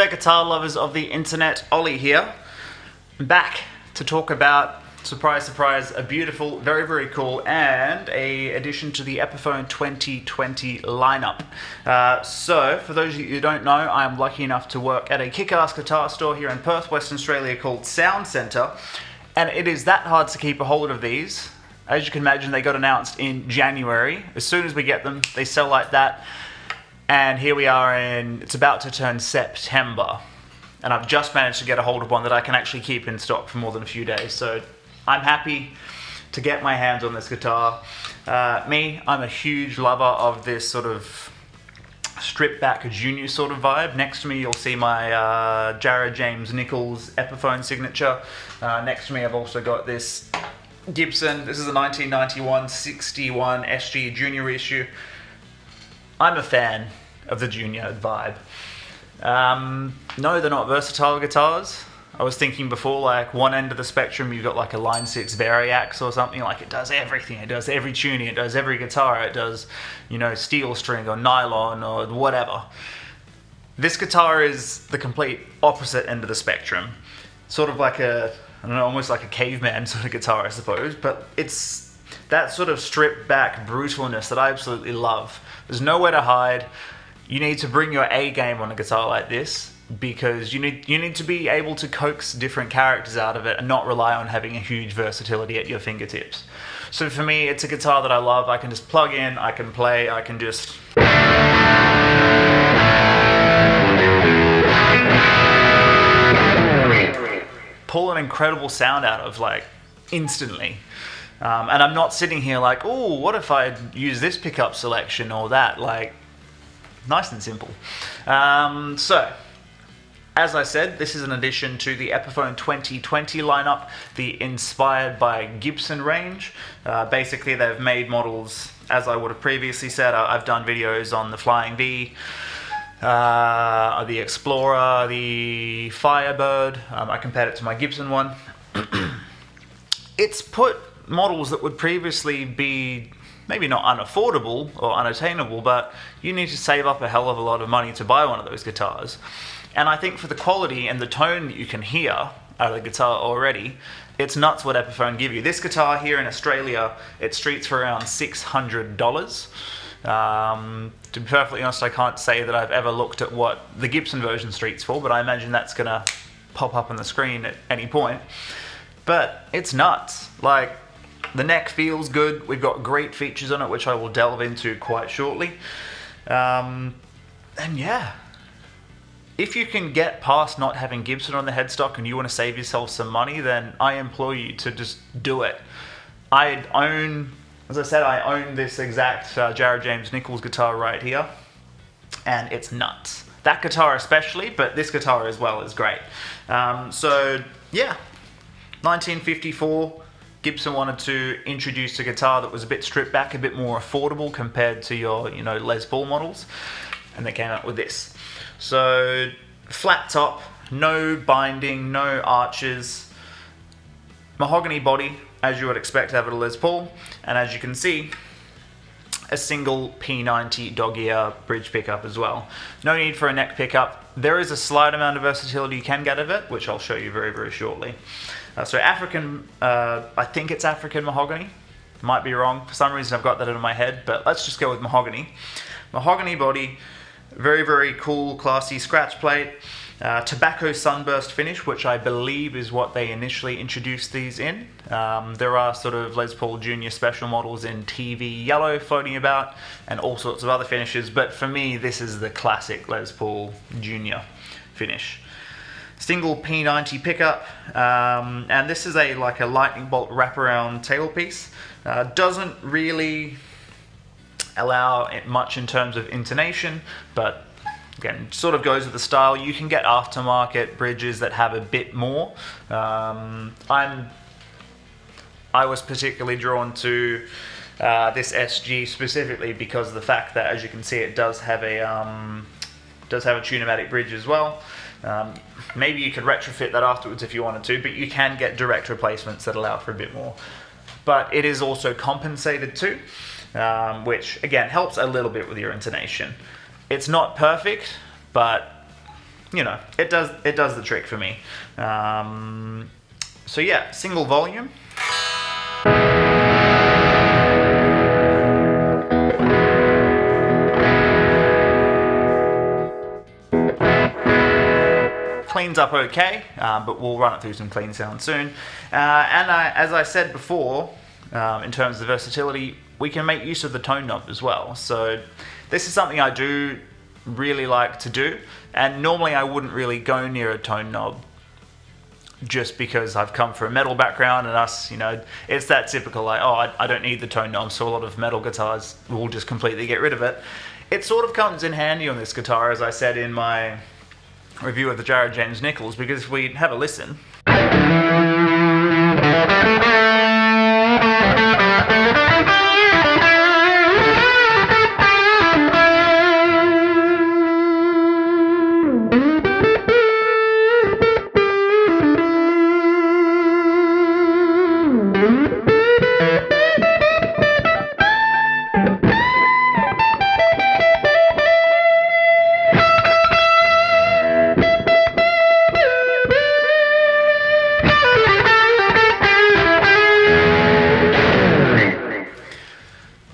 there, guitar lovers of the internet. Ollie here, back to talk about, surprise, surprise, a beautiful, very, very cool, and a addition to the Epiphone 2020 lineup. So, for those of you who don't know, I'm lucky enough to work at a kick-ass guitar store here in Perth, Western Australia called Sound Centre, and it is that hard to keep a hold of these. As you can imagine, they got announced in January. As soon as we get them, they sell like that. And here we are it's about to turn September. And I've just managed to get a hold of one that I can actually keep in stock for more than a few days. So I'm happy to get my hands on this guitar. I'm a huge lover of this sort of stripped back junior sort of vibe. Next to me you'll see my Jared James Nichols Epiphone signature. Next to me I've also got this Gibson. This is a 1991 61 SG junior issue. I'm a fan of the junior vibe. No, they're not versatile guitars. I was thinking before, like one end of the spectrum, you've got like a Line 6 Variax or something, like it does everything. It does every tuning, it does every guitar, it does, steel string or nylon or whatever. This guitar is the complete opposite end of the spectrum. Sort of like almost like a caveman sort of guitar, I suppose, but it's that sort of stripped back brutalness that I absolutely love. There's nowhere to hide. You need to bring your A game on a guitar like this because you need to be able to coax different characters out of it and not rely on having a huge versatility at your fingertips. So for me, it's a guitar that I love. I can just plug in, I can play, I can just pull an incredible sound out of, like, instantly. And I'm not sitting here like, oh, what if I use this pickup selection or that? Like, nice and simple. So, as I said, this is an addition to the Epiphone 2020 lineup, the Inspired by Gibson range. Basically, they've made models, as I would have previously said. I've done videos on the Flying V, the Explorer, the Firebird. I compared it to my Gibson one. It's put models that would previously be maybe not unaffordable or unattainable, but you need to save up a hell of a lot of money to buy one of those guitars. And I think for the quality and the tone that you can hear out of the guitar already, it's nuts what Epiphone give you. This guitar here in Australia, it streets for around $600. To be perfectly honest, I can't say that I've ever looked at what the Gibson version streets for, but I imagine that's gonna pop up on the screen at any point. But it's nuts. Like, the neck feels good. We've got great features on it, which I will delve into quite shortly. And yeah, if you can get past not having Gibson on the headstock and you want to save yourself some money, then I implore you to just do it. As I said, I own this exact Jared James Nichols guitar right here, and it's nuts. That guitar especially, but this guitar as well is great. So yeah, 1954. Gibson wanted to introduce a guitar that was a bit stripped back, a bit more affordable compared to your, Les Paul models, and they came out with this. So, flat top, no binding, no arches, mahogany body, as you would expect to have at a Les Paul, and as you can see, a single P90 dog ear bridge pickup as well. No need for a neck pickup. There is a slight amount of versatility you can get of it, which I'll show you very, very shortly. So African, I think it's African mahogany. Might be wrong. For some reason I've got that in my head, but let's just go with mahogany. Mahogany body, very, very cool, classy scratch plate. Tobacco sunburst finish, which I believe is what they initially introduced these in. There are sort of Les Paul Junior special models in TV yellow floating about, and all sorts of other finishes, but for me this is the classic Les Paul Junior finish. Single P90 pickup, and this is a lightning bolt wraparound tailpiece. Doesn't really allow it much in terms of intonation, but again, sort of goes with the style. You can get aftermarket bridges that have a bit more. I was particularly drawn to this SG specifically because of the fact that, as you can see, it does have a Tune-o-matic bridge as well. Maybe you could retrofit that afterwards if you wanted to, but you can get direct replacements that allow for a bit more. But it is also compensated too, which again helps a little bit with your intonation. It's not perfect, but you know, it does the trick for me. So yeah, single volume. Cleans up okay, but we'll run it through some clean sound soon. As I said before, in terms of versatility, we can make use of the tone knob as well. So this is something I do really like to do, and normally I wouldn't really go near a tone knob just because I've come from a metal background, and us, you know, it's that typical like, oh, I don't need the tone knob, so a lot of metal guitars will just completely get rid of it. It sort of comes in handy on this guitar, as I said in my review of the Jared James Nichols, because if we have a listen.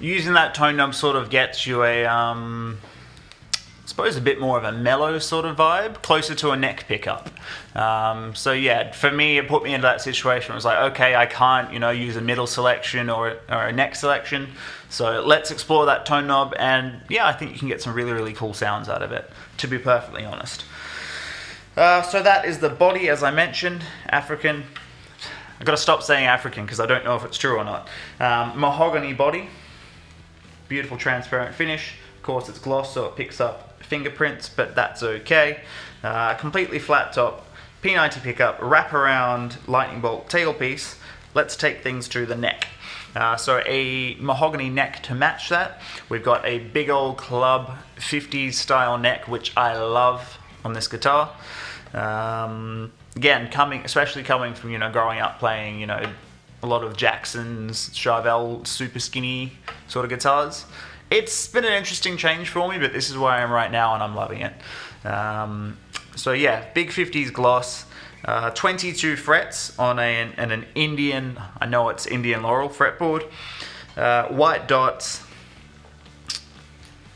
Using that tone knob sort of gets you a, I suppose a bit more of a mellow sort of vibe, closer to a neck pickup. So yeah, for me, it put me into that situation. It was like, okay, I can't, you know, use a middle selection or a neck selection. So let's explore that tone knob, and yeah, I think you can get some really, really cool sounds out of it, to be perfectly honest. So that is the body, as I mentioned, African. I've got to stop saying African because I don't know if it's true or not. Mahogany body. Beautiful transparent finish. Of course, it's gloss, so it picks up fingerprints, but that's okay. Completely flat top, P90 pickup, wraparound lightning bolt tailpiece. Let's take things to the neck. So a mahogany neck to match that. We've got a big old club 50s style neck, which I love on this guitar. Again, especially coming from, you know, growing up playing, you know, a lot of Jackson's, Charvel, super skinny sort of guitars. It's been an interesting change for me, but this is where I am right now, and I'm loving it. So yeah, big 50s gloss, 22 frets on an Indian, I know it's Indian Laurel fretboard, white dots.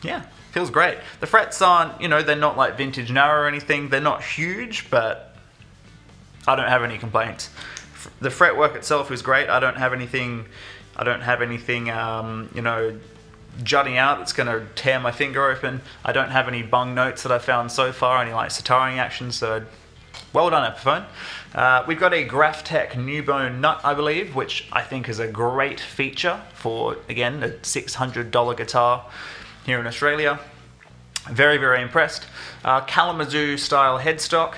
Yeah, feels great. The frets aren't, you know, they're not like vintage narrow or anything. They're not huge, but I don't have any complaints. The fretwork itself is great. I don't have anything, you know, jutting out that's going to tear my finger open. I don't have any bung notes that I've found so far, any like sitaring action, so well done, Epiphone. We've got a Graphtec Newbone nut, I believe, which I think is a great feature for, again, a $600 guitar here in Australia. Very, very impressed. Kalamazoo style headstock.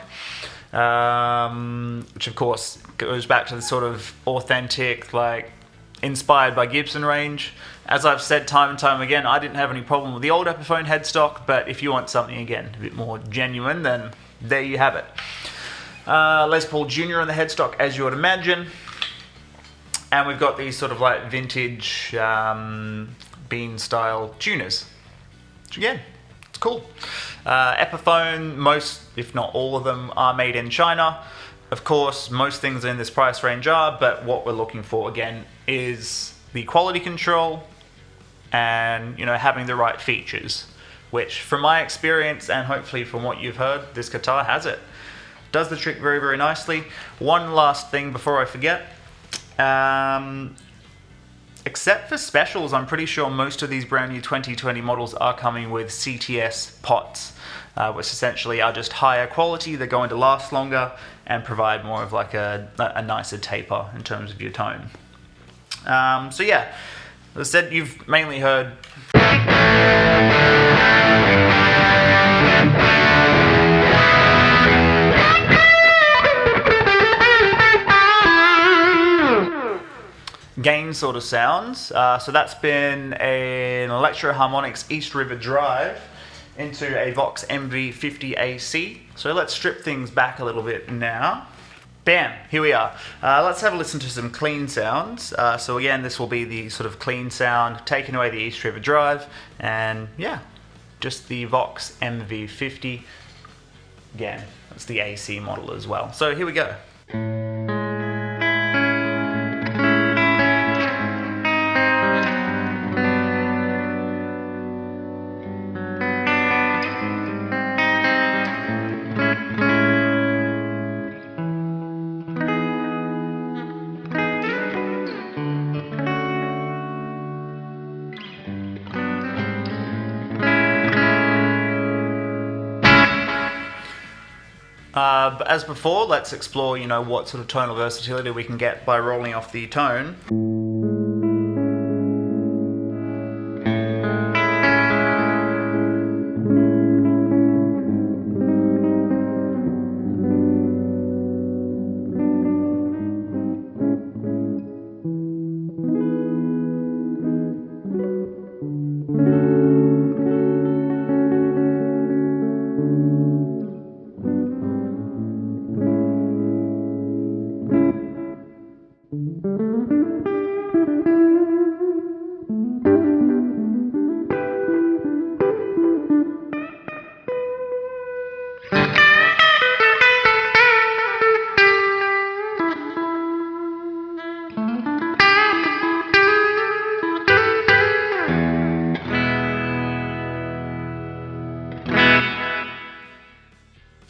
Which of course goes back to the sort of authentic, like inspired by Gibson range. As I've said time and time again, I didn't have any problem with the old Epiphone headstock, but if you want something again a bit more genuine, then there you have it. Les Paul Jr. on the headstock, as you would imagine, and we've got these sort of like vintage bean style tuners, which again, it's cool. Epiphone, most, if not all of them, are made in China. Of course, most things in this price range are, but what we're looking for, again, is the quality control and, you know, having the right features, which, from my experience and hopefully from what you've heard, this guitar has it. Does the trick very, very nicely. One last thing before I forget. Except for specials, I'm pretty sure most of these brand new 2020 models are coming with CTS pots, which essentially are just higher quality. They're going to last longer and provide more of like a nicer taper in terms of your tone. So yeah, as I said, you've mainly heard gain sort of sounds. So that's been an Electro-Harmonix East River Drive into a Vox MV50AC. So let's strip things back a little bit now. Bam, here we are. Let's have a listen to some clean sounds. So again, this will be the sort of clean sound, taking away the East River Drive, and yeah, just the Vox MV50. again, it's the AC model as well. So here we go. But as before, let's explore, you know, what sort of tonal versatility we can get by rolling off the tone.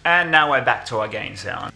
And now we're back to our gain sound.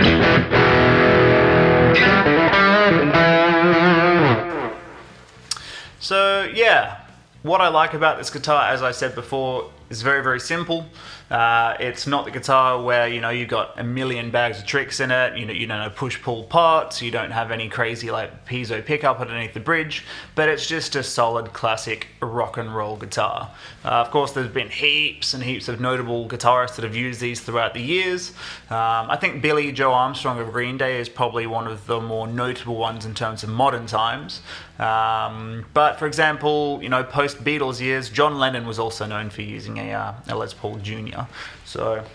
So yeah, what I like about this guitar, as I said before, is very, very simple. It's not the guitar where, you know, you've got a million bags of tricks in it, you don't know push-pull parts, you don't have any crazy like piezo pickup underneath the bridge, but it's just a solid classic rock and roll guitar. Of course, there's been heaps and heaps of notable guitarists that have used these throughout the years. I think Billy Joe Armstrong of Green Day is probably one of the more notable ones in terms of modern times. But for example, you know, post-Beatles years, John Lennon was also known for using a Les Paul Jr. So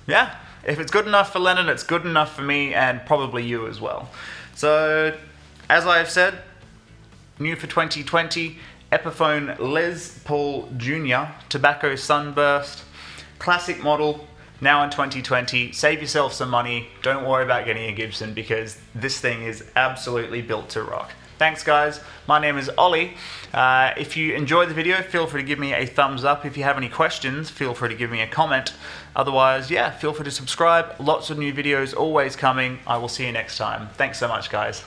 yeah, if it's good enough for Lennon, it's good enough for me and probably you as well. So as I have said, new for 2020, Epiphone Les Paul Jr. Tobacco Sunburst, classic model, now in 2020. Save yourself some money, don't worry about getting a Gibson because this thing is absolutely built to rock. Thanks guys, my name is Ollie. If you enjoyed the video, feel free to give me a thumbs up. If you have any questions, feel free to give me a comment. Otherwise, yeah, feel free to subscribe. Lots of new videos always coming. I will see you next time. Thanks so much guys.